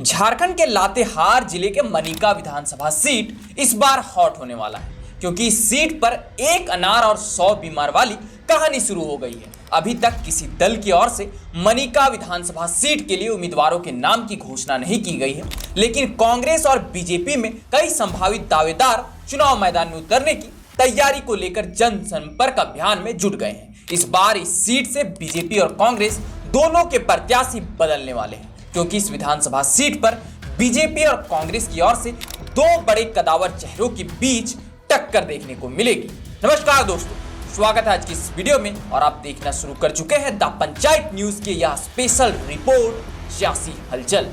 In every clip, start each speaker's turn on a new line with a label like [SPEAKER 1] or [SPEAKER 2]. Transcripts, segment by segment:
[SPEAKER 1] झारखंड के लातेहार जिले के मनिका विधानसभा सीट इस बार हॉट होने वाला है, क्योंकि इस सीट पर एक अनार और 100 बीमार वाली कहानी शुरू हो गई है। अभी तक किसी दल की ओर से मनिका विधानसभा सीट के लिए उम्मीदवारों के नाम की घोषणा नहीं की गई है, लेकिन कांग्रेस और बीजेपी में कई संभावित दावेदार चुनाव मैदान में उतरने की तैयारी को लेकर जनसंपर्क अभियान में जुट गए हैं। इस बार इस सीट से बीजेपी और कांग्रेस दोनों के प्रत्याशी बदलने वाले हैं, क्योंकि इस विधानसभा सीट पर बीजेपी और कांग्रेस की ओर से दो बड़े कदावर चेहरों के बीच टक्कर देखने को मिलेगी। नमस्कार दोस्तों, स्वागत है आज की इस वीडियो में और आप देखना शुरू कर चुके हैं द पंचायत न्यूज की यह स्पेशल रिपोर्ट सियासी हलचल।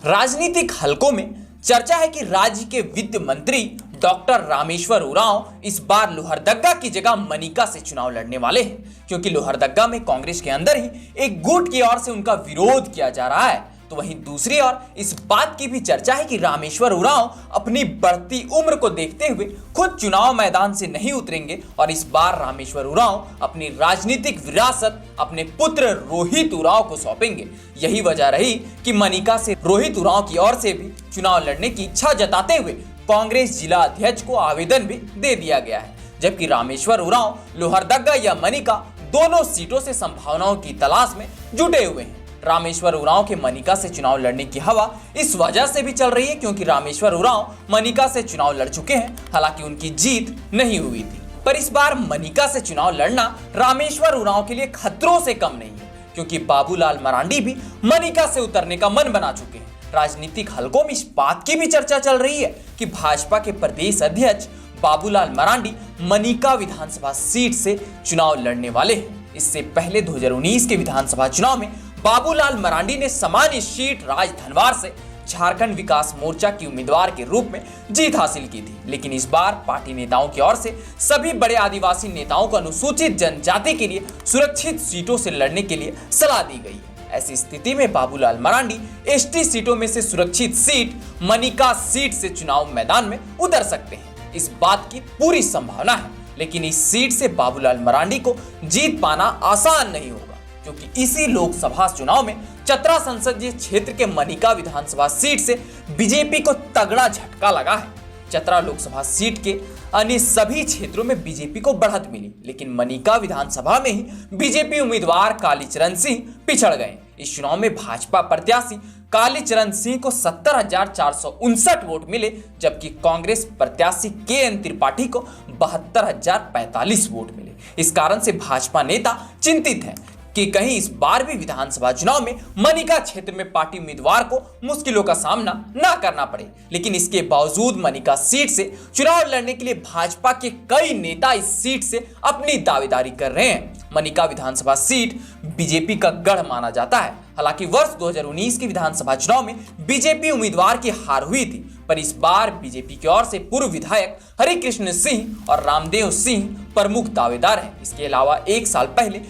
[SPEAKER 1] राजनीतिक हलकों में चर्चा है कि राज्य के वित्त मंत्री डॉक्टर रामेश्वर उरांव इस बार लोहरदगा की जगह मनिका से चुनाव लड़ने वाले हैं, क्योंकि लोहरदगा में कांग्रेस के अंदर ही एक गुट की ओर से उनका विरोध किया जा रहा है। तो वहीं दूसरी ओर इस बात की भी चर्चा है कि रामेश्वर उरांव अपनी बढ़ती उम्र को देखते हुए खुद चुनाव मैदान से नहीं उतरेंगे और इस बार रामेश्वर उरांव अपनी राजनीतिक विरासत अपने पुत्र रोहित उरांव को सौंपेंगे। यही वजह रही कि मनिका से रोहित उरांव की ओर से भी चुनाव लड़ने की इच्छा जताते हुए कांग्रेस जिला अध्यक्ष को आवेदन भी दे दिया गया है, जबकि रामेश्वर उरांव लोहरदगा या मनिका दोनों सीटों से संभावनाओं की तलाश में जुटे हुए हैं। रामेश्वर उरांव के मनिका से चुनाव लड़ने की हवा इस वजह से भी चल रही है क्योंकि रामेश्वर उरांव मनिका से चुनाव लड़ चुके हैं, हालांकि उनकी जीत नहीं हुई थी। पर इस बार मनिका से चुनाव लड़ना रामेश्वर उरांव के लिए खतरों से कम नहीं है, क्योंकि बाबूलाल मरांडी भी मनिका से उतरने का मन बना चुके हैं। राजनीतिक हलकों में इस बात की भी चर्चा चल रही है कि भाजपा के प्रदेश अध्यक्ष बाबूलाल मरांडी मनिका विधानसभा सीट से चुनाव लड़ने वाले हैं। इससे पहले 2019 के विधानसभा चुनाव में बाबूलाल मरांडी ने सामान्य सीट राजधनवार से झारखंड विकास मोर्चा की उम्मीदवार के रूप में जीत हासिल की थी, लेकिन इस बार पार्टी नेताओं की ओर से सभी बड़े आदिवासी नेताओं को अनुसूचित जनजाति के लिए सुरक्षित सीटों से लड़ने के लिए सलाह दी गई है। ऐसी स्थिति में बाबूलाल मरांडी एसटी सीटों में से सुरक्षित सीट मनिका सीट से चुनाव मैदान में उतर सकते हैं। इस बात की पूरी संभावना है, लेकिन इस सीट से बाबूलाल मरांडी को जीत पाना आसान नहीं होगा, क्योंकि इसी लोकसभा चुनाव में चतरा संसदीय क्षेत्र के मनिका विधानसभा सीट से बीजेपी को तगड़ा झटका लगा है। चतरा लोकसभा सीट के अन्य सभी क्षेत्रों में बीजेपी को बढ़त मिली, लेकिन मनिका विधानसभा में ही बीजेपी उम्मीदवार कालीचरण सिंह पिछड़ गए। इस चुनाव में भाजपा प्रत्याशी कालीचरण सिंह को 70,459 वोट मिले, जबकि कांग्रेस प्रत्याशी KN त्रिपाठी को 72,045 वोट मिले। इस कारण से भाजपा नेता चिंतित हैं कि कहीं इस बार भी विधानसभा चुनाव में मनिका क्षेत्र में पार्टी उम्मीदवार को मुश्किलों का सामना न करना पड़े। लेकिन इसके बावजूद मनिका सीट से चुनाव लड़ने के लिए भाजपा के कई नेता इस सीट से अपनी दावेदारी कर रहे हैं। मनिका विधानसभा सीट बीजेपी का गढ़ माना जाता है। हालांकि वर्ष 2019 के विधानसभा चुनाव में बीजेपी उम्मीदवार की हार हुई थी, पर इस बार बीजेपी की ओर से पूर्व विधायक हरिकृष्ण सिंह और रामदेव सिंह प्रमुख दावेदार हैं। इसके अलावा एक साल पहले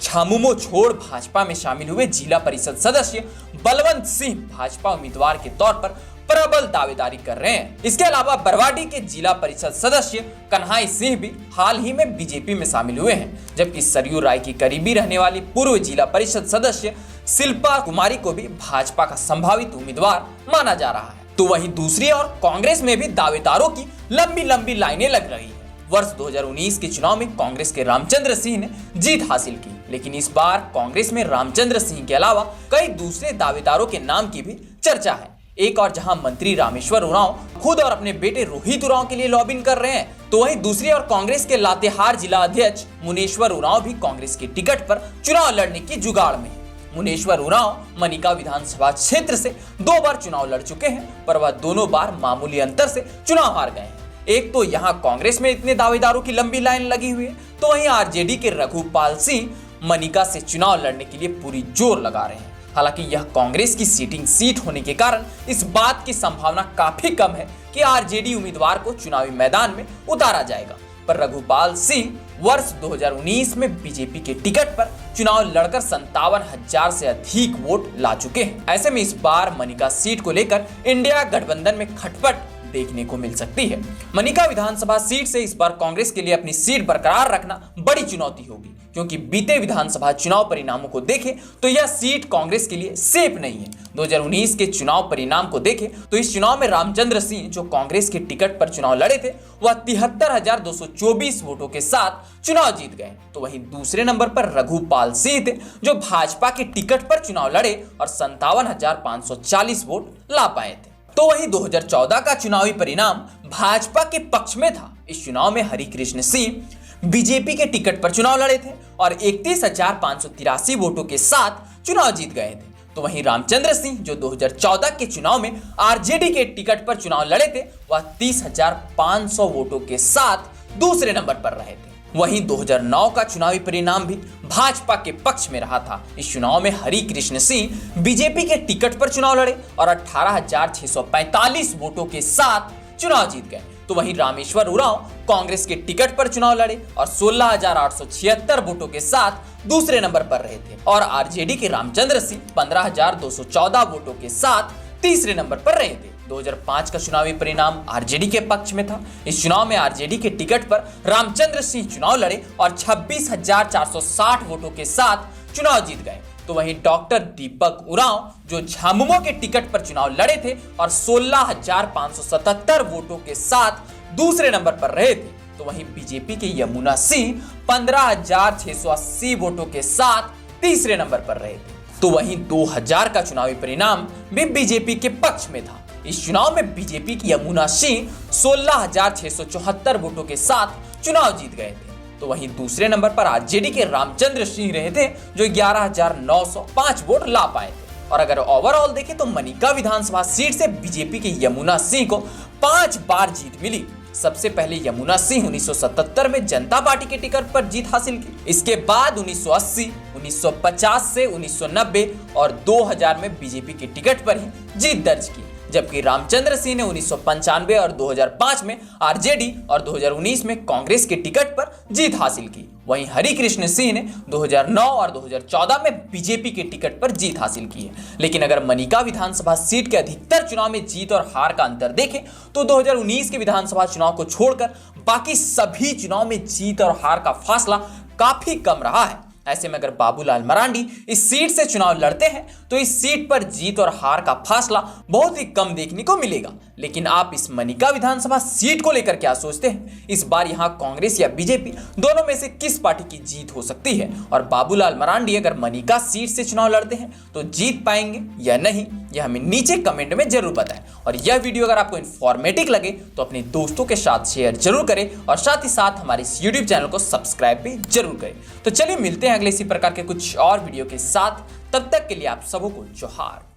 [SPEAKER 1] झामुमो छोड़ भाजपा में शामिल हुए जिला परिषद सदस्य बलवंत सिंह भाजपा उम्मीदवार के तौर पर प्रबल दावेदारी कर रहे हैं। इसके अलावा बरवाडी के जिला परिषद सदस्य कन्हाई सिंह भी हाल ही में बीजेपी में शामिल हुए हैं, जबकि सरयू राय की करीबी रहने वाली पूर्व जिला परिषद सदस्य शिल्पा कुमारी को भी भाजपा का संभावित उम्मीदवार माना जा रहा है। तो वहीं दूसरी ओर कांग्रेस में भी दावेदारों की लंबी लंबी लाइनें लग रही है। वर्ष 2019 के चुनाव में कांग्रेस के रामचंद्र सिंह ने जीत हासिल की, लेकिन इस बार कांग्रेस में रामचंद्र सिंह के अलावा कई दूसरे दावेदारों के नाम की भी चर्चा है। एक और जहां मंत्री रामेश्वर उरांव खुद और अपने बेटे रोहित उरांव के लिए लॉबिंग कर रहे हैं, तो वहीं दूसरी ओर कांग्रेस के लातेहार जिला अध्यक्ष मुनेश्वर उरांव भी कांग्रेस के टिकट पर चुनाव लड़ने की जुगाड़ में है। मुनेश्वर उरांव मनिका विधानसभा क्षेत्र से 2 बार चुनाव लड़ चुके हैं, पर वह दोनों बार मामूली अंतर से चुनाव हार गए हैं। एक तो यहाँ कांग्रेस में इतने दावेदारों की लंबी लाइन लगी हुई है, तो वहीं आरजेडी के रघुपाल सिंह मनिका से चुनाव लड़ने के लिए पूरी जोर लगा रहे हैं। हालांकि यह कांग्रेस की सीटिंग सीट होने के कारण इस बात की संभावना काफी कम है कि आरजेडी उम्मीदवार को चुनावी मैदान में उतारा जाएगा। पर रघुपाल सिंह वर्ष 2019 में बीजेपी के टिकट पर चुनाव लड़कर 57,000 से अधिक वोट ला चुके हैं। ऐसे में इस बार मनिका सीट को लेकर इंडिया गठबंधन में खटपट देखने को मिल सकती है। मनिका विधानसभा सीट से इस बार कांग्रेस के लिए अपनी सीट बरकरार रखना बड़ी चुनौती होगी, क्योंकि बीते विधानसभा चुनाव परिणामों को देखें तो यह सीट कांग्रेस के लिए सेफ नहीं है। 2019 के चुनाव परिणाम को देखें तो इस चुनाव में रामचंद्र सिंह जो कांग्रेस के टिकट पर चुनाव लड़े थे वह 73,224 वोटों के साथ चुनाव जीत गए। तो वहीं दूसरे नंबर पर रघुपाल सिंह थे जो भाजपा के टिकट पर चुनाव लड़े और 57,540 वोट ला पाए थे। तो वहीं 2014 का चुनावी परिणाम भाजपा के पक्ष में था। इस चुनाव में हरिकृष्ण सिंह बीजेपी के टिकट पर चुनाव लड़े थे और 31,583 वोटों के साथ चुनाव जीत गए थे। तो वहीं रामचंद्र सिंह जो 2014 के चुनाव में आरजेडी के टिकट पर चुनाव लड़े थे वह 30,500 वोटों के साथ दूसरे नंबर पर रहे थे। वहीं 2009 का चुनावी परिणाम भी भाजपा के पक्ष में रहा था। इस चुनाव में हरिकृष्ण सिंह बीजेपी के टिकट पर चुनाव लड़े और 18,645 वोटों के साथ चुनाव जीत गए। तो वहीं रामेश्वर उरांव कांग्रेस के टिकट पर चुनाव लड़े और 16,876 वोटों के साथ दूसरे नंबर पर रहे थे और आरजेडी के रामचंद्र सिंह 15,214 वोटों के साथ तीसरे नंबर पर रहे थे। 2005 का चुनावी परिणाम आरजेडी के पक्ष में था। इस चुनाव में आरजेडी के टिकट पर रामचंद्र सिंह चुनाव लड़े और 26,460 वोटों के साथ चुनाव जीत गए। तो वहीं डॉक्टर दीपक उरांव जो झामुमो के टिकट पर चुनाव लड़े थे और 16,577 वोटों के साथ दूसरे नंबर पर रहे थे। तो वहीं बीजेपी के यमुना सिंह 15,680 वोटों के साथ तीसरे नंबर पर रहे थे। तो वहीं 2000 का चुनावी परिणाम भी बीजेपी के पक्ष में था। इस चुनाव में बीजेपी की यमुना सिंह 16,674 वोटों के साथ चुनाव जीत गए थे। तो वहीं दूसरे नंबर पर आरजेडी के रामचंद्र सिंह रहे थे जो 11,905 वोट ला पाए थे। और अगर ओवरऑल देखें तो मनिका विधानसभा सीट से बीजेपी के यमुना सिंह को 5 बार जीत मिली। सबसे पहले यमुना सिंह 1977 में जनता पार्टी के टिकट पर जीत हासिल की। इसके बाद 1980, 1950 से 1990 और 2000 में बीजेपी के टिकट पर ही जीत दर्ज की, जबकि रामचंद्र सिंह ने 1995 और 2005 में आरजेडी और 2019 में कांग्रेस के टिकट पर जीत हासिल की। वहीं हरिकृष्ण सिंह ने 2009 और 2014 में बीजेपी के टिकट पर जीत हासिल की है। लेकिन अगर मनिका विधानसभा सीट के अधिकतर चुनाव में जीत और हार का अंतर देखें तो 2019 के विधानसभा चुनाव को छोड़कर बाकी सभी चुनाव में जीत और हार का फासला काफी कम रहा है। ऐसे में अगर बाबूलाल मरांडी इस सीट से चुनाव लड़ते हैं तो इस सीट पर जीत और हार का फासला बहुत ही कम देखने को मिलेगा। लेकिन आप इस मनिका विधानसभा सीट को लेकर क्या सोचते हैं? इस बार यहां कांग्रेस या बीजेपी दोनों में से किस पार्टी की जीत हो सकती है? और बाबूलाल मरांडी अगर मनिका सीट से चुनाव लड़ते हैं तो जीत पाएंगे या नहीं, यह हमें नीचे कमेंट में जरूर बताएं। और यह वीडियो अगर आपको इन्फॉर्मेटिव लगे तो अपने दोस्तों के साथ शेयर जरूर करें और साथ ही साथ हमारे इस यूट्यूब चैनल को सब्सक्राइब भी जरूर करें। तो चलिए मिलते हैं अगले इसी प्रकार के कुछ और वीडियो के साथ। तब तक के लिए आप सबों को जोहार।